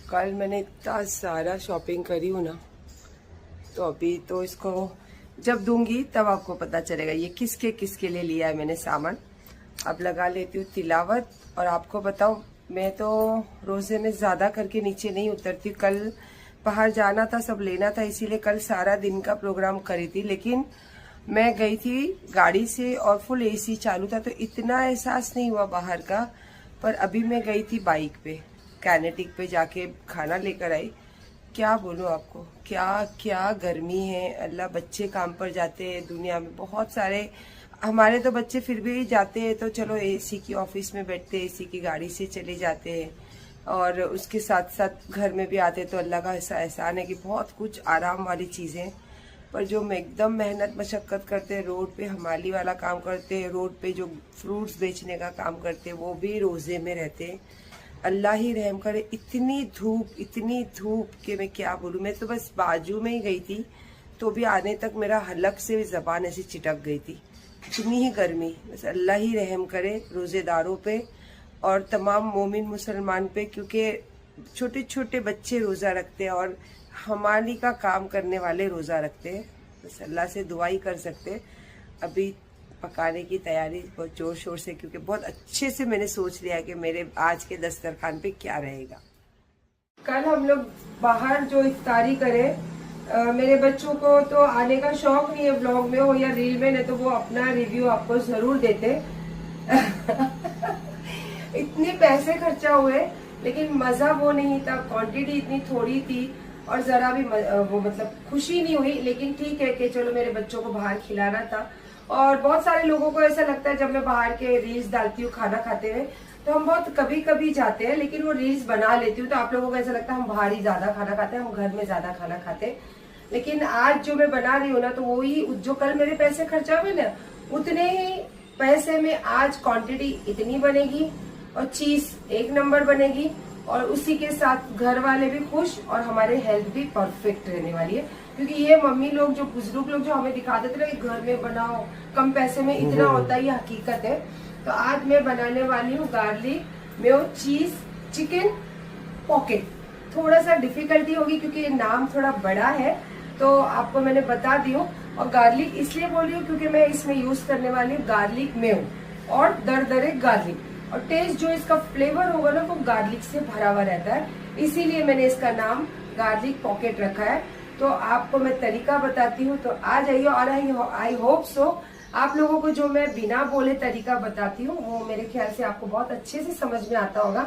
कल मैंने इतना सारा शॉपिंग करी हूँ ना, तो अभी तो इसको जब दूंगी तब आपको पता चलेगा ये किसके किसके लिए लिया है मैंने सामान। अब लगा लेती हूँ तिलावत। और आपको बताऊँ, मैं तो रोजे में ज्यादा करके नीचे नहीं उतरती। कल बाहर जाना था, सब लेना था, इसीलिए कल सारा दिन का प्रोग्राम करी थी। लेकिन मैं गई थी गाड़ी से और फुल एसी चालू था, तो इतना एहसास नहीं हुआ बाहर का। पर अभी मैं गई थी बाइक पे, कैनेटिक पे जाके खाना लेकर आई। क्या बोलूं आपको, क्या क्या गर्मी है अल्लाह। बच्चे काम पर जाते हैं, दुनिया में बहुत सारे, हमारे तो बच्चे फिर भी जाते हैं तो चलो एसी की ऑफिस में बैठते हैं, एसी की गाड़ी से चले जाते हैं, और उसके साथ साथ घर में भी आते हैं। तो अल्लाह का ऐसा एहसान है कि बहुत कुछ आराम वाली चीजें। पर जो एकदम मेहनत मशक्कत करते हैं, रोड पे हमाली वाला काम करते हैं, रोड पे जो फ्रूट्स बेचने का काम करते हैं, वो भी रोजे में रहते हैं। अल्लाह ही रहम करे। इतनी धूप कि मैं क्या बोलूं। मैं तो बस बाजू में ही गई थी, तो भी आने तक मेरा हलक से जबान ऐसी चिटक गई थी, इतनी ही गर्मी। बस अल्लाह ही रहम करे रोजेदारों पे और तमाम मोमिन मुसलमान पे, क्योंकि छोटे छोटे बच्चे रोजा रखते हैं और हमाली का काम करने वाले रोजा रखते हैं। बस अल्लाह से दुआ ही कर सकते हैं। अभी पकाने की तैयारी बहुत जोर शोर से, क्योंकि बहुत अच्छे से मैंने सोच लिया कि मेरे आज के दस्तरखान पे क्या रहेगा। कल हम लोग बाहर जो इफ्तारी करें, मेरे बच्चों को तो आने का शौक नहीं है, ब्लॉग में हो या रील में, नहीं तो वो अपना रिव्यू आपको जरूर देते। इतने पैसे खर्चा हुए, लेकिन मजा वो नहीं था। क्वांटिटी इतनी थोड़ी थी और जरा भी वो मतलब खुशी नहीं हुई। लेकिन ठीक है कि चलो मेरे बच्चों को बाहर खिलाना था। और बहुत सारे लोगों को ऐसा लगता है, जब मैं बाहर के रील्स डालती हूँ खाना खाते हुए, तो हम बहुत कभी कभी जाते हैं, लेकिन वो रील्स बना लेती हूँ तो आप लोगों को ऐसा लगता है हम बाहर ही ज्यादा खाना खाते हैं, हम घर में ज्यादा खाना खाते हैं। लेकिन आज जो मैं बना रही हूँ ना, तो वही जो कल मेरे पैसे खर्चा हुए ना, उतने ही पैसे में आज क्वांटिटी इतनी बनेगी और चीज एक नंबर बनेगी, और उसी के साथ घर वाले भी खुश और हमारे हेल्थ भी परफेक्ट रहने वाली है। क्योंकि ये मम्मी लोग, जो बुजुर्ग लोग जो हमें दिखाते थे ना कि घर में बनाओ कम पैसे में इतना होता है, ये हकीकत है। तो आज मैं बनाने वाली हूँ गार्लिक मेयो चीज चिकन पॉकेट। थोड़ा सा डिफिकल्टी होगी क्योंकि ये नाम थोड़ा बड़ा है, तो आपको मैंने बता दी हूँ। और गार्लिक इसलिए बोल रही हूँ क्योंकि मैं इसमें यूज करने वाली हूँ गार्लिक मेयो और दरदरे गार्लिक। और टेस्ट जो इसका फ्लेवर होगा ना, वो गार्लिक से भरा हुआ रहता है, इसीलिए मैंने इसका नाम गार्लिक पॉकेट रखा है। तो आपको मैं तरीका बताती हूँ, तो आ जाइए। और आई होप सो आप लोगों को जो मैं बिना बोले तरीका बताती हूँ, वो मेरे ख्याल से आपको बहुत अच्छे से समझ में आता होगा।